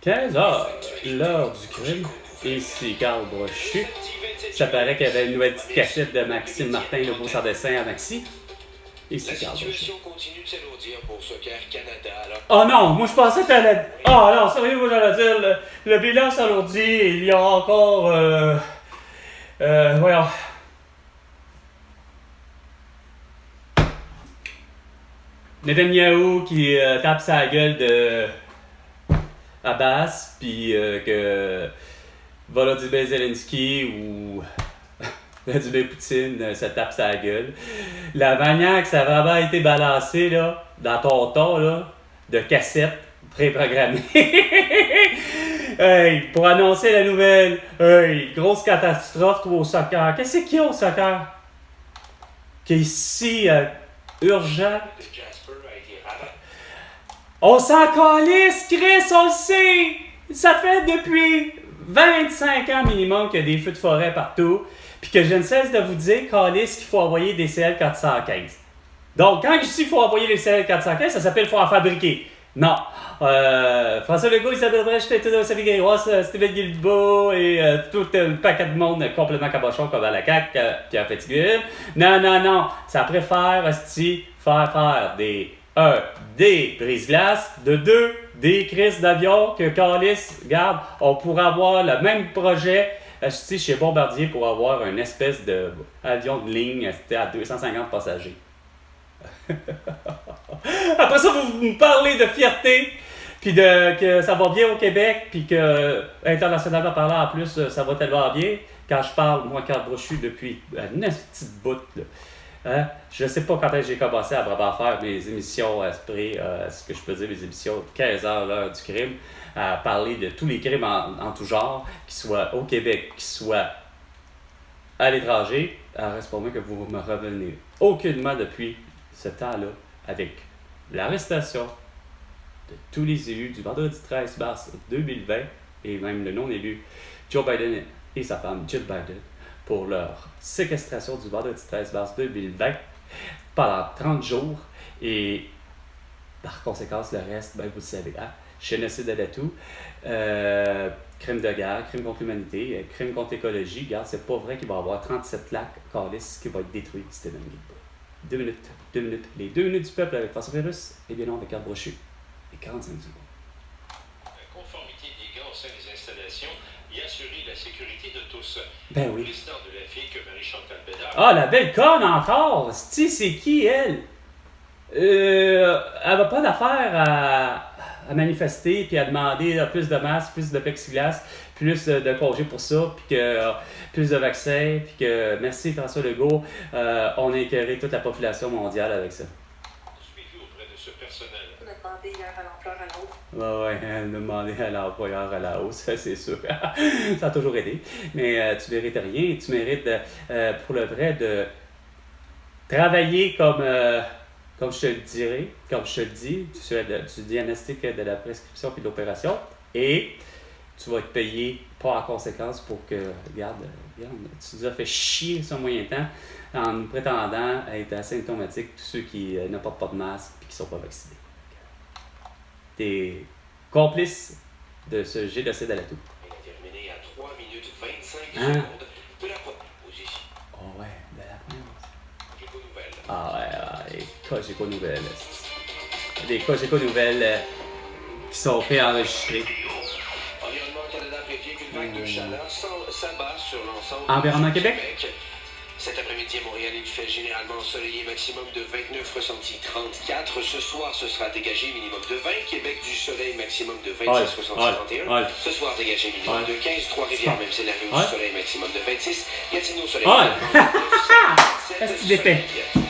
15h, l'heure du crime. Ici Carl Brochu. Ça paraît qu'il y avait une nouvelle petite cachette de Maxime Martin, le beau sans dessin à Maxi. Ici Carl Brochu. Oh non, moi je pensais que t'allais... Oh non, sérieux, moi j'allais dire, le bilan s'alourdit, il y a encore... voyons... Netanyahou qui tape sa gueule de Abbas, puis que Volodymyr Zelensky ou Vladimir Poutine se tape sa gueule. La manière que ça a vraiment été balancé là, dans ton ton là, de cassette préprogrammée. Hey, pour annoncer la nouvelle, hey, grosse catastrophe au soccer. Qu'est-ce qu'il y a au soccer? Qui est ici urgent. On s'en calisse, Chris, on le sait! Ça fait depuis 25 ans minimum qu'il y a des feux de forêt partout, puis que je ne cesse de vous dire, calisse, qu'il faut envoyer des CL415. Donc, quand je dis qu'il faut envoyer les CL415, ça s'appelle faut en fabriquer. Non. François Legault, Isabelle Brèche, Théodore Savigay-Ross, Steven Guilbeault et tout un paquet de monde complètement cabochon comme à la CAQ, Pierre Fitzgibbon. Non. Ça préfère, faire des brise-glaces, de 2, des crises d'avion que Calis, regarde, on pourrait avoir le même projet chez Bombardier pour avoir une espèce d'avion de ligne à 250 passagers. Après ça, vous me parlez de fierté, puis que ça va bien au Québec, puis que, internationalement parlant, en plus, ça va tellement bien. Quand je parle, moi, Carl Brochu, depuis une petite bout, là. Hein? Je ne sais pas quand j'ai commencé à vraiment faire mes émissions ce que je peux dire, mes émissions de 15h, l'heure du crime, à parler de tous les crimes en tout genre, qu'ils soient au Québec, qu'ils soient à l'étranger. Alors, reste pour moi que vous me revenez aucunement depuis ce temps-là avec l'arrestation de tous les élus du vendredi 13 mars 2020 et même le non-élu Joe Biden et sa femme Jill Biden pour leur séquestration du vendredi 13 mars 2020 pendant 30 jours et par conséquence le reste, ben vous le savez, hein? Génocide à tout, crime de guerre, crime contre l'humanité, crime contre l'écologie. Regarde, c'est pas vrai qu'il va y avoir 37 lacs calices qui vont être détruits, Stephen Guilbeault. 2 minutes. Les 2 minutes du peuple avec François Pérusse et bien non avec Carl Brochu. Et 45 secondes. La conformité des gars au sein des installations et assurer la sécurité de tous. Ben oui. Le président de la FIC, Marie-Chantal Bédard. Ah, la belle conne encore! C'est qui, elle? Elle n'a pas d'affaire à manifester puis à demander plus de masques, plus de plexiglas, plus de congés pour ça, puis que plus de vaccins, puis que merci François Legault, on a écœuré toute la population mondiale avec ça. Suivi auprès de ce personnel. On a demandé hier à l'employeur à l'autre. Ouais, elle a demandé à l'employeur à la hausse, c'est sûr. Ça a toujours été. Mais tu mérites rien. Tu mérites, pour le vrai, de travailler comme je te le dirais, comme je te le dis, du diagnostic de la prescription puis de l'opération, et tu vas être payé pas en conséquence pour que, regarde, tu nous as fait chier ce moyen temps en nous prétendant être asymptomatiques tous ceux qui ne portent pas de masque et qui ne sont pas vaccinés. T'es complice de ce génocide à la tout. Il a terminé à 3 minutes 25 Hein? secondes de la première position. Oh ouais, de la première. Cogeco Nouvelles. Ah ouais, les Cogeco Nouvelles. Des Cogeco Nouvelles qui sont préenregistrés. Environnement Canada prévient qu'une vague de chaleur s'abat sur l'ensemble Environnement du Québec? Cet après-midi à Montréal, il fait généralement ensoleillé, maximum de 29, ressenti 34. Ce soir, ce sera dégagé, minimum de 20. Québec, du soleil, maximum de 26, ressenti 31. Ce soir, dégagé, minimum de 15. Trois-Rivières, même scénario, du soleil, maximum de 26. Gatineau, soleil, Est-ce qu'il était?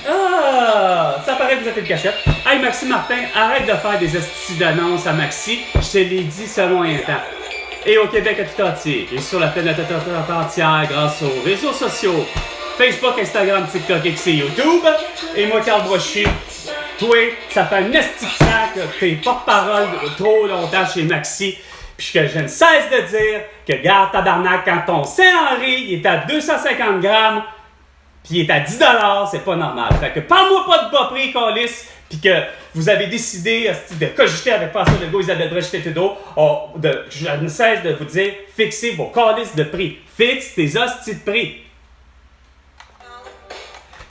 Ah! Ça paraît que vous êtes une cachette. Hey, Maxime Martin, arrête de faire des estis d'annonces à Maxi. Je te l'ai dit selon un temps. Et au Québec à tout entier. Et sur la planète entière grâce aux réseaux sociaux. Facebook, Instagram, TikTok, X et YouTube. Et moi, Carl Brochu. Toi, ça fait un esti de temps que t'es porte-parole trop longtemps chez Maxi. Puis que je ne cesse de dire que, garde tabarnak, quand ton Saint-Henri il est à 250 grammes, puis il est à 10$, c'est pas normal. Fait que parle-moi pas de bas prix, câlisse. puis que vous avez décidé de cogiter avec François Legault, Isabelle Brèche-Tétédo, je ne cesse de vous dire, fixez vos calices de prix. Fixe tes hosties de prix.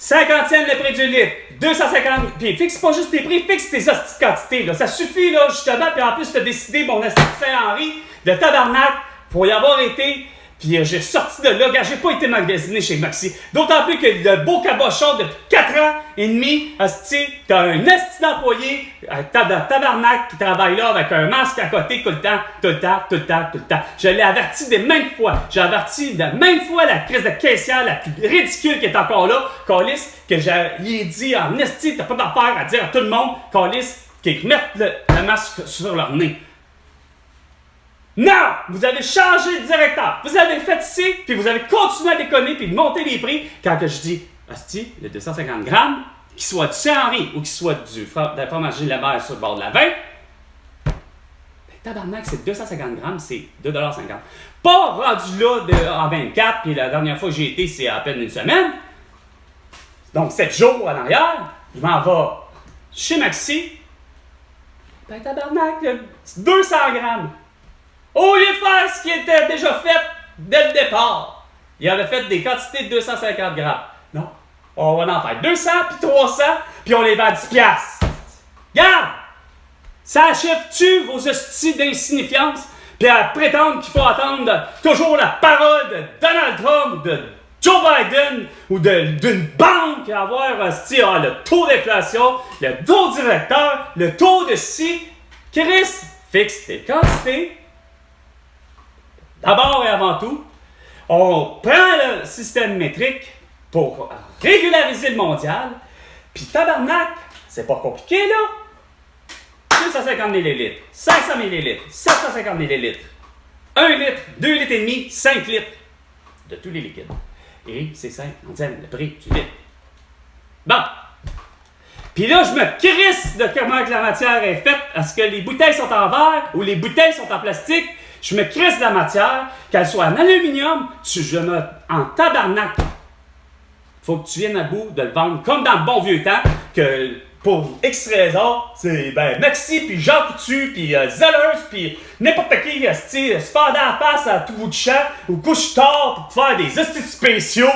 50e le prix du litre, 250, puis fixe pas juste tes prix, fixe tes hosties de quantité, là. Ça suffit, là, justement, puis en plus, tu as décidé, mon hostie de Saint-Henri, de tabarnak, pour y avoir été, puis j'ai sorti de là, gars, j'ai pas été magasiné chez Maxi. D'autant plus que le beau cabochon, depuis 4 ans et demi, hostie, t'as un hostie d'employé, tabarnak, qui travaille là avec un masque à côté tout le temps. Je l'ai averti des maintes fois. J'ai averti de maintes fois la crise de caissière la plus ridicule qui est encore là, Calice, que j'ai dit en esti, t'as pas d'affaire à dire à tout le monde, Calice, qu'ils mettent le masque sur leur nez. Non! Vous avez changé de directeur. Vous avez fait ci, puis vous avez continué à déconner puis de monter les prix quand que je dis, hostie, le 250 grammes, qu'il soit du Saint-Henri ou qu'il soit de la fromagerie La Mer sur le bord de la 20, ben, tabarnak, c'est 250 grammes, c'est 2,50 $. Pas rendu là en 24, puis la dernière fois que j'ai été, c'est à peine une semaine. Donc, 7 jours en arrière, je m'en vais chez Maxi. Ben, tabarnak, c'est 200 grammes. Au lieu de faire ce qui était déjà fait dès le départ, il avait fait des quantités de 250 grammes. Non, on va en faire 200 puis 300, puis on les vend à 10 $. Regarde! Ça achève-tu vos hosties d'insignifiance, puis à prétendre qu'il faut attendre toujours la parole de Donald Trump ou de Joe Biden ou d'une banque à avoir le taux d'inflation, le taux directeur, le taux de ci. Chris, fixe tes quantités. D'abord et avant tout, on prend le système métrique pour régulariser le mondial, puis tabarnak, c'est pas compliqué là. 250 ml, 500 ml, 750 ml, 1 litre, 2 litres et demi, 5 litres de tous les liquides. Et c'est simple, on dit le prix du litre. Bon. Puis là, je me crisse de comment que la matière est faite. Est-ce que les bouteilles sont en verre ou les bouteilles sont en plastique? Je me crisse de la matière, qu'elle soit en aluminium, je me en tabarnak. Faut que tu viennes à bout de le vendre comme dans le bon vieux temps, que pour X raisons, c'est Maxi, puis Jean Coutu, puis Zellers, puis n'importe qui se faire dans la face à tout bout de champ, ou couche tard pour te faire des hosties spéciaux.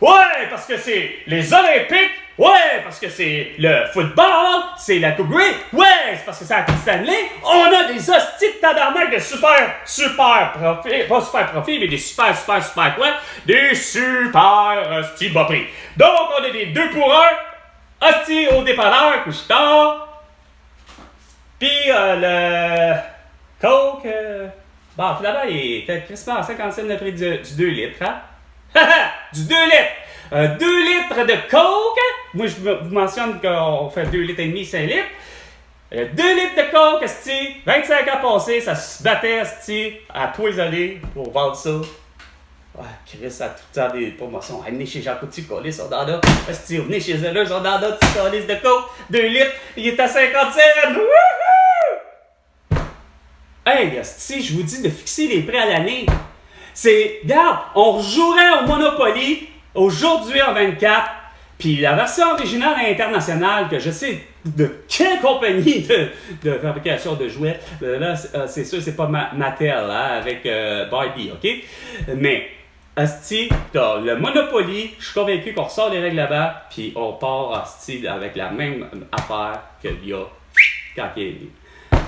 Ouais, parce que c'est les Olympiques. Ouais, parce que c'est le football, c'est la Coupe Grey. Ouais, c'est parce que c'est la Coupe Stanley. On a des hosties de tabarnak de super profit. Pas super profit, mais des super quoi? Des super hosties bas prix. Donc, on a des 2 pour 1. Hostie au dépanneur, couche tard. Puis, le Coke, finalement, il était crispement à 50 cents le prix du 2 litres, hein? Du 2 litres! 2 litres de Coke! Moi, je vous mentionne qu'on fait 2 litres et demi, 5 litres. 2 litres de Coke, esti, 25 ans passés, ça se battait, esti, à poisonner pour vendre ça. Ouais, Chris a tout le temps des promotions. Venez chez Jean Coutu, colis, on en a. Esti, venez chez eux, on en a, petit colis de Coke. 2 litres, il est à 50 cents. Wouhou! Hey, esti, je vous dis de fixer les prix à l'année. Regarde, on rejouerait au Monopoly aujourd'hui en 24, puis la version originale internationale, que je sais de quelle compagnie de fabrication de jouets, là, c'est sûr, c'est pas Mattel, hein, avec Barbie, OK? Mais, asti, t'as le Monopoly, je suis convaincu qu'on ressort les règles là-bas, puis on part, asti, avec la même affaire qu'il y a quand il est né.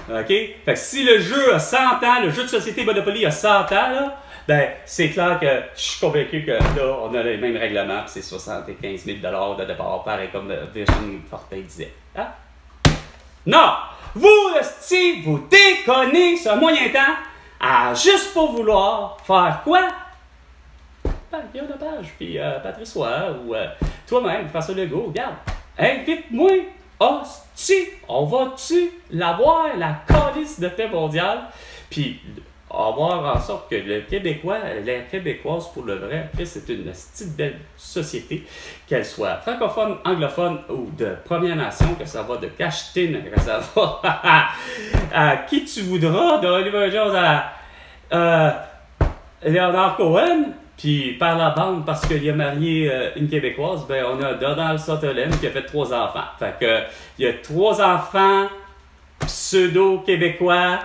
OK? Fait que si le jeu a 100 ans, le jeu de société Monopoly a 100 ans, là, ben, c'est clair que je suis convaincu que là, on a les mêmes règlements, puis c'est 75 000 $ de départ, pareil comme Virginie Fortin disait. Hein? Non! Vous, Steve, vous déconnez ce moyen temps à juste pour vouloir faire quoi? Guillaume Lepage, puis Patrice Roy, ou toi-même, François Legault, regarde, invite-moi, hostie, on va-tu l'avoir, la calice de paix mondiale, puis avoir en sorte que le Québécois, la Québécoise pour le vrai, c'est une petite belle société, qu'elle soit francophone, anglophone ou de Première Nation, que ça va de Cachetine, que ça va à qui tu voudras, de Oliver Jones à Leonard Cohen, Puis par la bande, parce qu'il a marié une Québécoise, ben on a Donald Sutherland qui a fait 3 enfants. Fait que il y a 3 enfants pseudo-québécois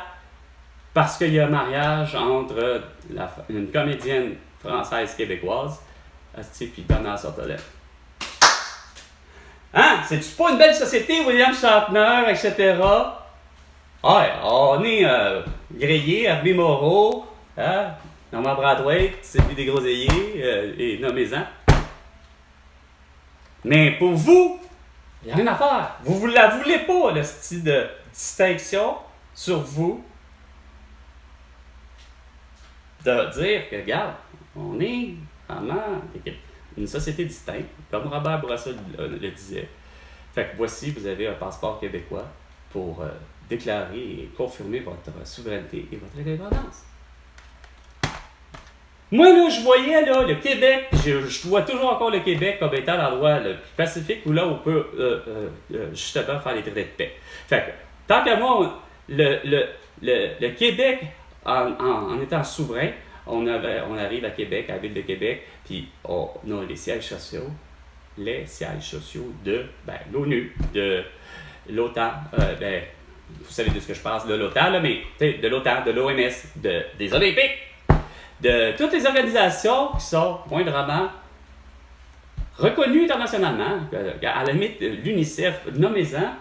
parce qu'il y a un mariage entre une comédienne française québécoise, puis Donald Sutherland. Hein? C'est-tu pas une belle société, William Shatner, etc.? Ouais, on est Grillé, Herbie Moreau, hein? Norman Brathwaite, Sylvie Desgroseilliers, et nommez-en. Mais pour vous, il n'y a rien à faire. Vous ne la voulez pas, le style de distinction sur vous. De dire que, regarde, on est vraiment une société distincte, comme Robert Bourassa le disait. Fait que voici, vous avez un passeport québécois pour déclarer et confirmer votre souveraineté et votre indépendance. Moi, là, je voyais là, le Québec, je vois toujours encore le Québec comme étant l'endroit le plus pacifique où là on peut justement faire les traités de paix. Fait que, tant qu'à moi, le Québec, en étant souverain, on arrive à Québec, à la ville de Québec, puis on a les sièges sociaux de l'ONU, de l'OTAN, vous savez de ce que je parle de l'OTAN, là, mais de l'OTAN, de l'OMS, des Olympiques, de toutes les organisations qui sont moindrement reconnues internationalement. À la limite, l'UNICEF, nommez-en,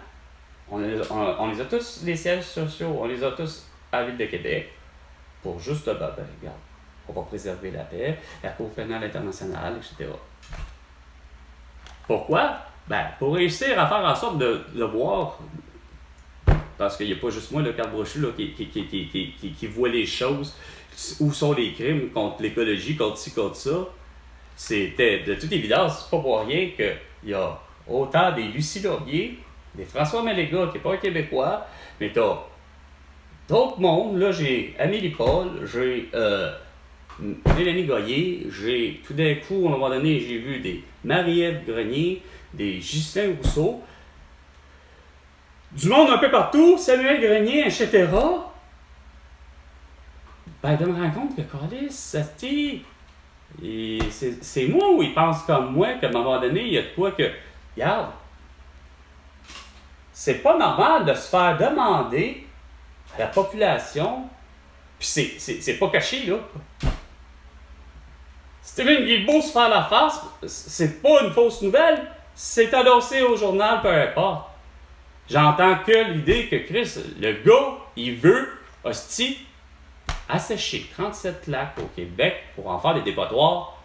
on les a tous, les sièges sociaux, on les a tous à la ville de Québec pour juste, regarde, on va préserver la paix, la Cour pénale internationale, etc. Pourquoi? Pour réussir à faire en sorte de voir, parce qu'il n'y a pas juste moi, le Carl Brochu, là, qui voit les choses, où sont les crimes contre l'écologie, contre ci, contre ça. C'était de toute évidence, c'est pas pour rien qu'il y a autant des Lucie Laurier, des François Maléga, qui n'est pas un Québécois, mais t'as d'autres mondes. Là, j'ai Amélie Paul, j'ai Mélanie Goyer, j'ai tout d'un coup, à un moment donné, j'ai vu des Marie-Ève Grenier, des Justin Rousseau, du monde un peu partout, Samuel Grenier, etc. De me rendre compte que Carlis, c'est moi où il pense comme moi, qu'à un moment donné, il y a de quoi que, regarde, c'est pas normal de se faire demander à la population, puis c'est pas caché, là. Stephen Guilbeault se faire la face, c'est pas une fausse nouvelle, c'est annoncé au journal, peu importe. J'entends que l'idée que Chris, le gars, il veut, assécher 37 lacs au Québec pour en faire des dépotoirs.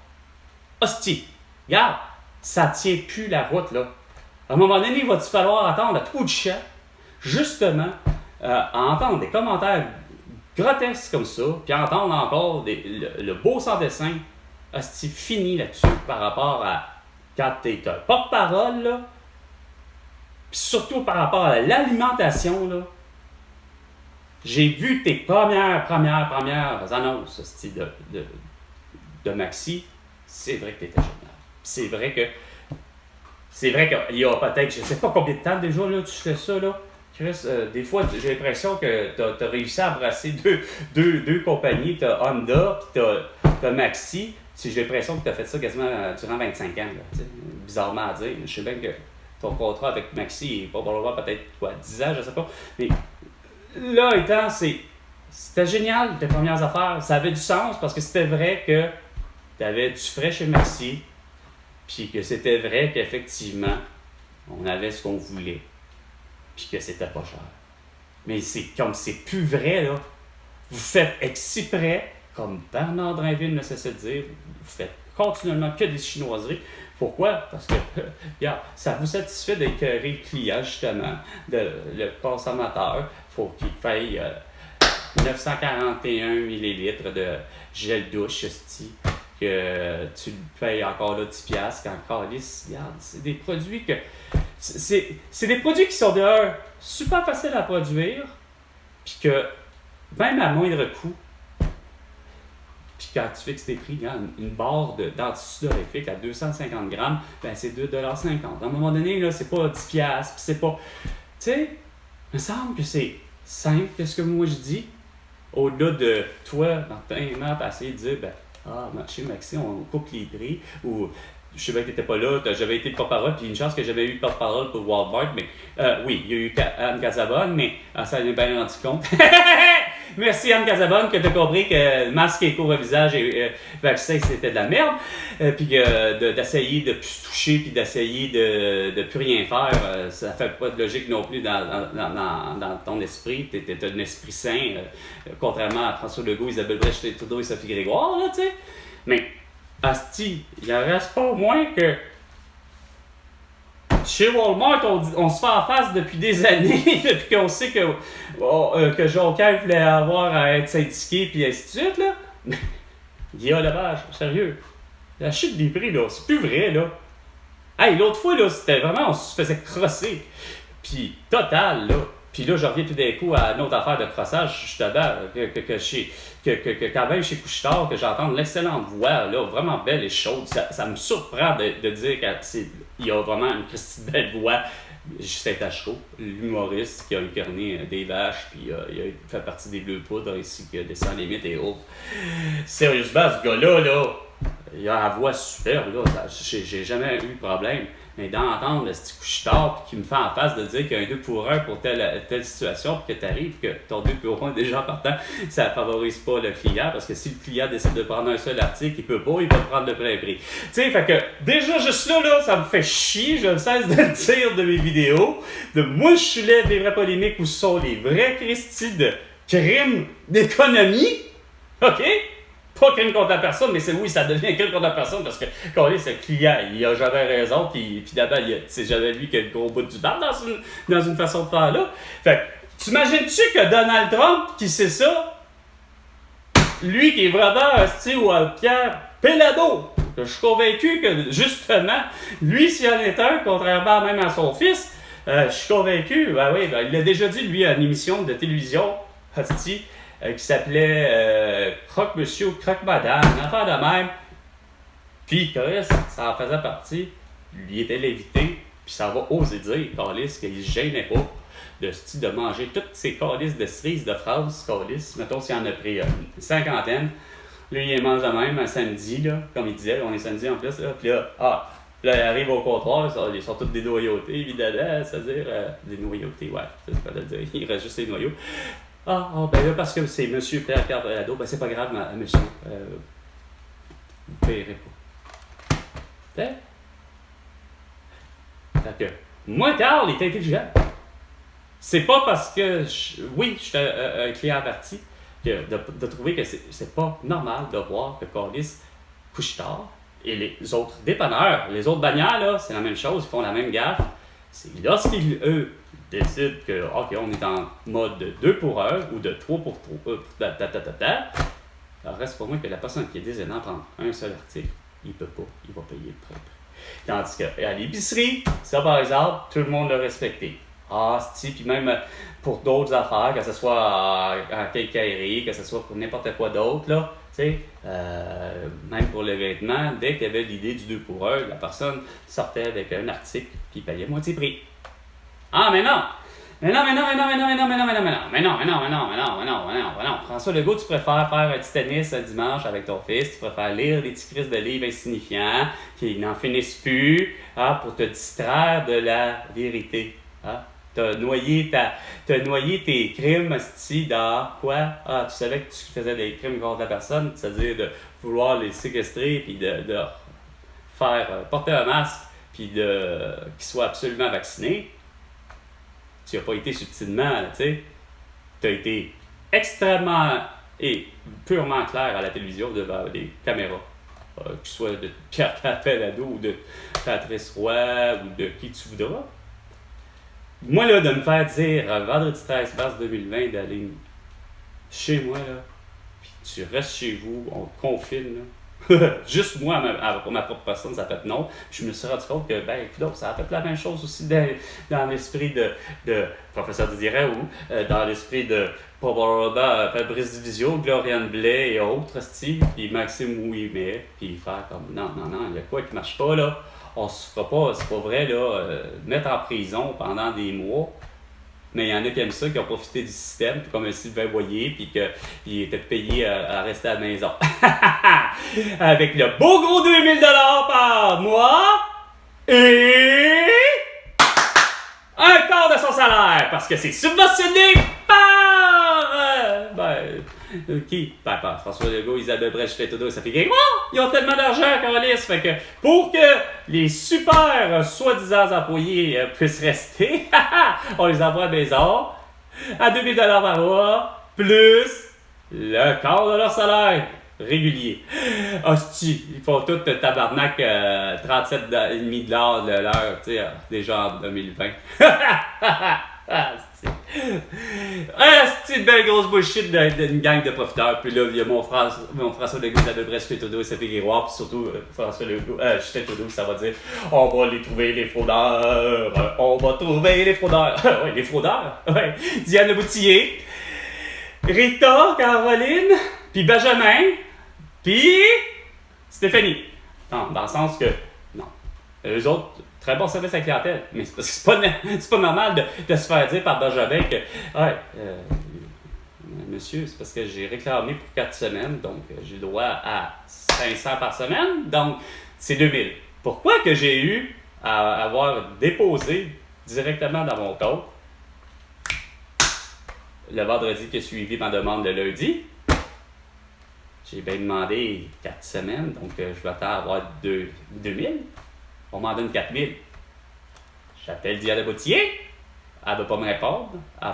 Regarde, ça tient plus la route, là. À un moment donné, il va-t-il falloir attendre à tout bout de champ, justement, à entendre des commentaires grotesques comme ça, puis entendre encore le beau sans-dessin, fini là-dessus par rapport à quand t'es un porte-parole, là, puis surtout par rapport à l'alimentation, là. J'ai vu tes premières annonces de Maxi. C'est vrai que t'étais génial. C'est vrai qu'il y a peut-être, je sais pas combien de temps déjà, là, tu fais ça, là. Chris, des fois, j'ai l'impression que t'as réussi à embrasser deux compagnies. T'as Honda, puis t'as Maxi. J'ai l'impression que t'as fait ça quasiment durant 25 ans, là, bizarrement à dire. Je sais bien que ton contrat avec Maxi est probablement peut-être 10 ans, je sais pas. Mais là étant, c'était génial tes premières affaires. Ça avait du sens parce que c'était vrai que tu avais du frais chez Maxi, puis que c'était vrai qu'effectivement, on avait ce qu'on voulait, puis que c'était pas cher. Mais c'est comme c'est plus vrai, là. Vous faites exprès, comme Bernard Drinville ne cesse de dire, vous faites continuellement que des chinoiseries. Pourquoi? Parce que, regarde, ça vous satisfait d'écœurer le client, justement, le consommateur. Il faut qu'il paye 941 millilitres de gel douche, que tu payes encore là 10$ quand Carlis, regarde, c'est des produits que... C'est des produits qui sont d'ailleurs super faciles à produire, puis que, même à moindre coût, puis quand tu fixes tes prix, une barre d'antisudorifique à 250 grammes, c'est 2,50$. À un moment donné, là, c'est pas 10$, puis c'est pas... Tu sais, il me semble que c'est simple, qu'est-ce que moi je dis, au-delà de toi, dans ta main, essayer de dire, Ah, chez Maxi, on coupe les prix. Ou, je sais bien que tu n'étais pas là, j'avais été le porte-parole, puis une chance que j'avais eu le porte-parole pour Walmart, mais oui, il y a eu Anne Casabonne, mais ça en est bien rendu compte. Merci Anne Casabonne que tu as compris que masque et couvre-visage et vaccin, c'était de la merde. Puis d'essayer de plus se toucher, puis d'essayer de plus rien faire, ça fait pas de logique non plus dans ton esprit. Tu es un esprit sain, contrairement à François Legault, Isabelle Brèche-Trudeau et Sophie Grégoire, là, tu sais. Mais, asti, il en reste pas moins que chez Walmart, on se fait en face depuis des années, depuis qu'on sait que Jonquière voulait avoir à être syndiqué, puis ainsi de suite, là. Guillaume Lepage, sérieux. La chute des prix, là, c'est plus vrai, là. Hey, l'autre fois, là, c'était vraiment, on se faisait crosser. Puis, total, là. Puis là, je reviens tout d'un coup à une autre affaire de crossage, justement, que quand même chez Couche-Tard, que j'entends l'excellente voix, là, vraiment belle et chaude. Ça me surprend de dire qu'il y a vraiment une Christine belle voix. Justin Tachereau, l'humoriste qui a incarné des vaches, puis il a fait partie des Bleus Poudres, ainsi que des Sans Limites et autres. Sérieusement, ce gars-là, il a la voix superbe, là. J'ai jamais eu de problème. Mais d'entendre ce petit Couche-Tard qui me fait en face de dire qu'il y a un 2 pour 1 pour telle situation, puis que tu arrives, que ton 2 pour 1 est déjà partant, ça ne favorise pas le client, parce que si le client décide de prendre un seul article, il peut prendre le plein prix. Tu sais, fait que déjà juste là, ça me fait chier, je ne cesse de le dire de mes vidéos, de moi je soulève les vraies polémiques où sont les vrais Christy de crimes d'économie, ok? Pas crime contre la personne, mais ça devient crime contre la personne parce que quand c'est le client, il a jamais raison, puis d'abord, c'est jamais lui qui a le gros bout du bat dans une façon de faire là. Fait que, t'imagines-tu que Donald Trump, qui sait ça, lui qui est vraiment un style ou un Pierre Pelado, que je suis convaincu que justement, lui, s'il en est un, contrairement même à son fils, je suis convaincu, il l'a déjà dit, lui, à une émission de télévision, hostie, qui s'appelait Croque Monsieur, Croque Madame, une affaire de même. Puis Chris, ça en faisait partie. Lui était l'invité, puis ça va oser dire, Calis, qu'il se gênait pas de manger toutes ces calices de cerises de phrases, Calis. Mettons s'il en a pris une cinquantaine. Lui, il mange de même un samedi, là, comme il disait, on est samedi en plus. Là, puis là, il arrive au comptoir, ils sont tous des noyautés, évidemment, c'est-à-dire des noyautés, ouais, c'est pas de dire, il reste juste des noyaux. Ben là, parce que c'est M. Pierre Pelado, ben c'est pas grave, monsieur. Vous ne payerez pas. Fait que, moi, Carl, il est intelligent. C'est pas parce que, je suis un client averti, de trouver que c'est pas normal de voir que Carlis couche tard. Et les autres dépanneurs, les autres bannières, là, c'est la même chose, ils font la même gaffe. C'est lorsqu'ils, eux, décident que, OK, on est en mode de 2 pour 1 ou de 3 pour 3, alors reste pour moi que la personne qui est décidée d'en prendre un seul article, il peut pas, il va payer le propre. Tandis qu'à l'épicerie, ça par exemple, tout le monde l'a respecté. Puis même pour d'autres affaires, que ce soit en quincaillerie, que ce soit pour n'importe quoi d'autre, là, tu sais, même pour les vêtements, dès qu'il y avait l'idée du 2 pour 1, la personne sortait avec un article puis payait moitié prix. Mais non! Mais non! François Legault, tu préfères faire un petit tennis un dimanche avec ton fils, tu préfères lire des petits crises de livres insignifiants qui n'en finissent plus, pour te distraire de la vérité. T'as noyé tes crimes, asti, dans quoi? Tu savais que tu faisais des crimes contre la personne, c'est-à-dire de vouloir les séquestrer puis de faire porter un masque puis qu'ils soient absolument vaccinés. Tu n'as pas été subtilement, tu sais. Tu as été extrêmement et purement clair à la télévision devant des caméras. Que ce soit de Pierre Pelado ou de Patrice Roy ou de qui tu voudras. Moi, là, de me faire dire vendredi 13 mars 2020 d'aller chez moi, là, puis tu restes chez vous, on te confine, là. Juste moi, pour ma propre personne, ça fait non. Puis je me suis rendu compte que, ça a fait la même chose aussi dans l'esprit de professeur Didier Raoult, dans l'esprit de Fabrice Divisio, Gloriane Blais et autres, puis Maxime Ouimet, puis faire comme non, il y a quoi qui marche pas, là. On se fera pas, c'est pas vrai, là, mettre en prison pendant des mois. Mais il y en a qui aiment ça, qui ont profité du système, comme un Sylvain Boyer, puis qu'ils étaient payés à rester à la maison. Avec le beau gros 2000$ par mois et un quart de son salaire, parce que c'est subventionné par... qui? Par François Legault, Isabelle Brèche, Justin Trudeau, ça fait que ils ont tellement d'argent, Carlis, fait que pour que les super soi-disant employés puissent rester, on les envoie à la maison à 2000$ par mois, plus le quart de leur salaire régulier. Hostie, ils font tout tabarnak 37,5$ de l'heure, tu sais, déjà en 2020. C'est une belle grosse bullshit d'une gang de profiteurs. Puis là, il y a mon François Legault, Isabelle Brèche, Justin Trudeau et Sophie Guéroir, puis surtout François Legault, Justin Trudeau, ça va dire on va les trouver les fraudeurs, on va trouver les fraudeurs. Oui, les fraudeurs. Ouais. Diane Leboutillier, Rita, Caroline, puis Benjamin, puis Stéphanie. Non, dans le sens que, non, eux autres, très bon service à la clientèle, mais c'est pas normal de se faire dire par Benjamin que monsieur, c'est parce que j'ai réclamé pour 4 semaines, donc j'ai droit à 500 par semaine, donc c'est 2000. Pourquoi que j'ai eu à avoir déposé directement dans mon compte le vendredi qui a suivi ma demande le lundi? J'ai bien demandé 4 semaines, donc je vais attendre à avoir 2000. On m'en donne 4000. J'appelle Diane Leboutillier. Elle ne veut pas me répondre. Elle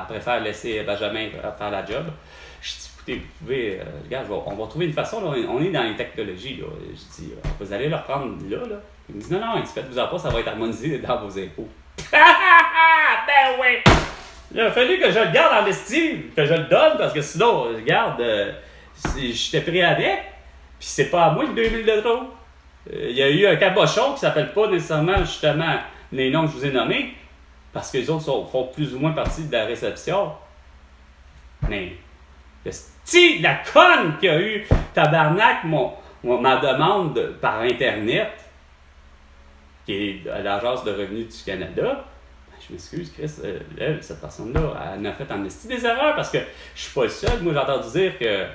préfère laisser Benjamin faire la job. Je dis, écoutez, vous pouvez, regarde, on va trouver une façon. Là, on est dans les technologies. Là. Je dis, vous allez le reprendre là. Il me dit, non, faites-vous en pas, ça va être harmonisé dans vos impôts. Ben ouais! Il a fallu que je le garde en estime, que je le donne, parce que sinon, regarde, j'étais pris avec, puis c'est pas à moi le 2000$. Il y a eu un cabochon qui s'appelle pas nécessairement justement les noms que je vous ai nommés, parce que les autres font plus ou moins partie de la réception. Mais la conne qui a eu tabarnak ma demande par Internet, qui est à l'Agence de revenus du Canada, je m'excuse, Chris, cette personne-là, elle a fait en esti des erreurs, parce que je suis pas le seul. Moi, j'ai entendu dire que...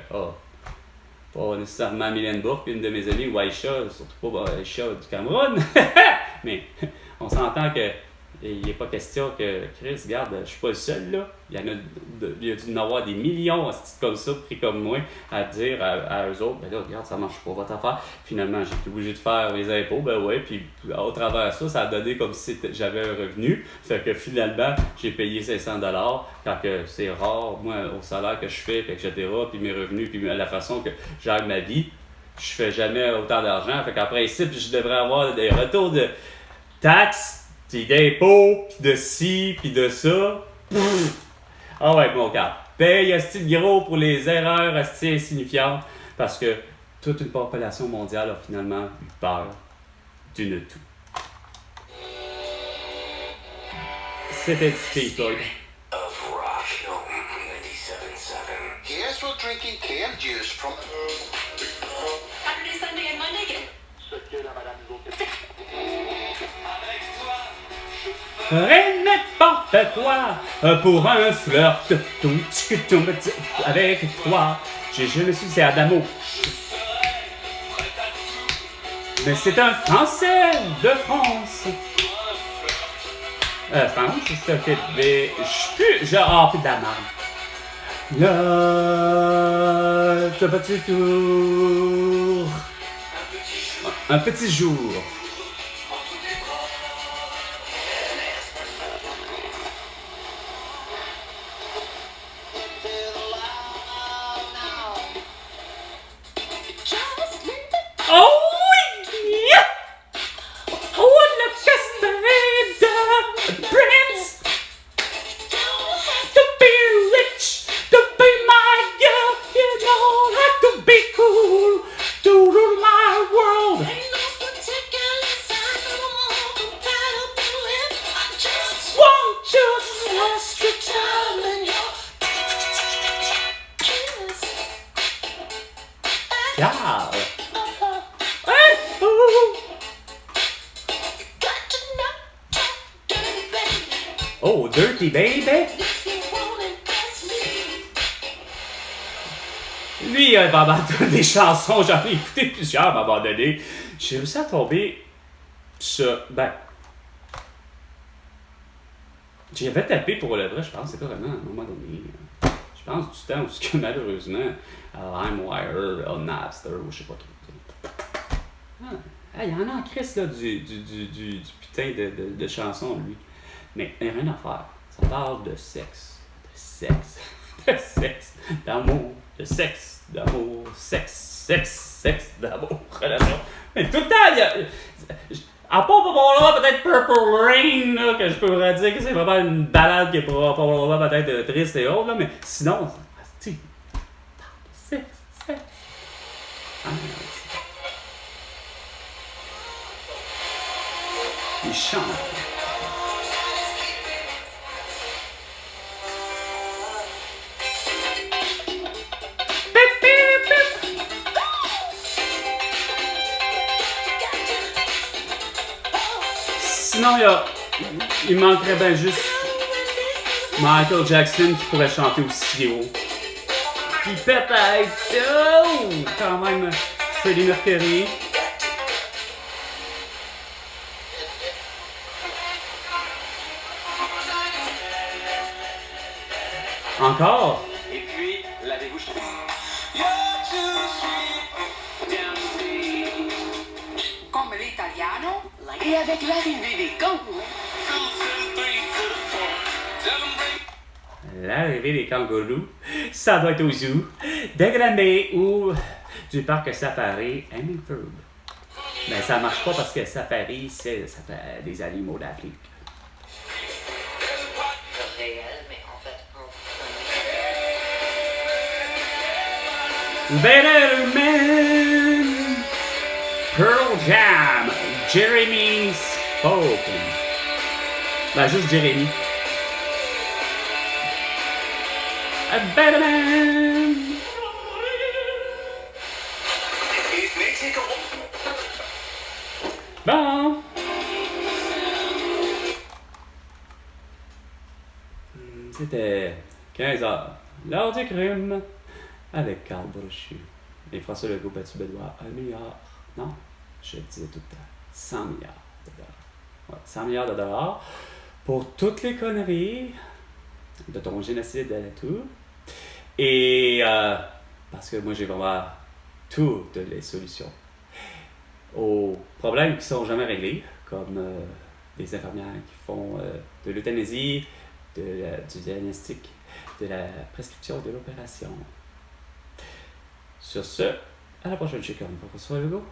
pas nécessairement Mylène Bourque, une de mes amies, ou Aïcha, surtout pas Aïcha du Cameroun. Mais on s'entend que il n'est pas question que Chris, regarde, je suis pas le seul là. Il y a dû en avoir des millions comme ça, pris comme moi, à dire à eux autres, ben là, regarde, ça marche pas votre affaire. Finalement, j'ai été obligé de faire les impôts, ben ouais, puis au travers de ça, ça a donné comme si j'avais un revenu. Fait que finalement, j'ai payé 500$ quand que c'est rare, moi, au salaire que je fais, etc., puis mes revenus, puis la façon que j'aide ma vie, je fais jamais autant d'argent. Fait qu'en principe, je devrais avoir des retours de taxes, puis d'impôts, puis de ci, puis de ça. Ah ouais, mon gars. Paye asti gros pour les erreurs asti insignifiantes, parce que toute une population mondiale a finalement eu peur d'une tout. C'était du Pink Floyd. Yes, we're drinking canned juice from... Saturday, Sunday, and Monday. N'importe quoi pour un flirt avec toi. Je me suis dit, c'est Adamo. Mais c'est un Français de France. France, c'est un Québec. Je suis plus. Plus de la merde. Là, ce petit tour. Un petit jour. Oh, Dirty Baby! Lui, il a vraiment des chansons, j'en ai écouté plusieurs à un moment donné. J'ai réussi à tomber sur. Ben. J'avais tapé pour le vrai, je pense, c'est carrément à un moment donné. Je pense du temps où, que, malheureusement, à LimeWire, Napster, ou je sais pas trop. Il y en a en Christ, là, du putain de chansons, lui. Mais il n'y a rien à faire. Ça parle de sexe, d'amour, de sexe, d'amour, sexe, d'amour, relation. Mais tout le temps, il y a. À part probablement peut-être Purple Rain, là, que je pourrais dire que c'est vraiment une balade qui est probablement peut-être triste et autre, là, mais sinon, tu sais, sexe. Il chante. Sinon, il manquerait bien juste Michael Jackson qui pourrait chanter aussi haut. Puis peut-être, quand même, Freddie Mercury. Encore? Et puis, lavez-vous. Comme l'italiano, et avec l'arrivée des kangourous. L'arrivée des kangourous, ça doit être au zoo de Granby ou du parc Safari Hemingford. Mais ça marche pas parce que Safari, ça fait des animaux d'Afrique. Réel, mais en fait, Better Man, Pearl Jam, Jeremy Spoken. Ben, juste Jeremy. A Better Man. Bon. C'était 15h. L'heure du crime. Avec Carl Brochu. Et François Legault battu Benoît 1 milliard. Non, je le disais tout le temps. 100 milliards de dollars. Ouais, 100 milliards de dollars pour toutes les conneries de ton génocide à la tour. Et parce que moi j'ai vraiment toutes les solutions aux problèmes qui sont jamais réglés, comme des infirmières qui font de l'euthanasie, du diagnostic, de la prescription, de l'opération. Sur ce, à la prochaine chicken. François Legault.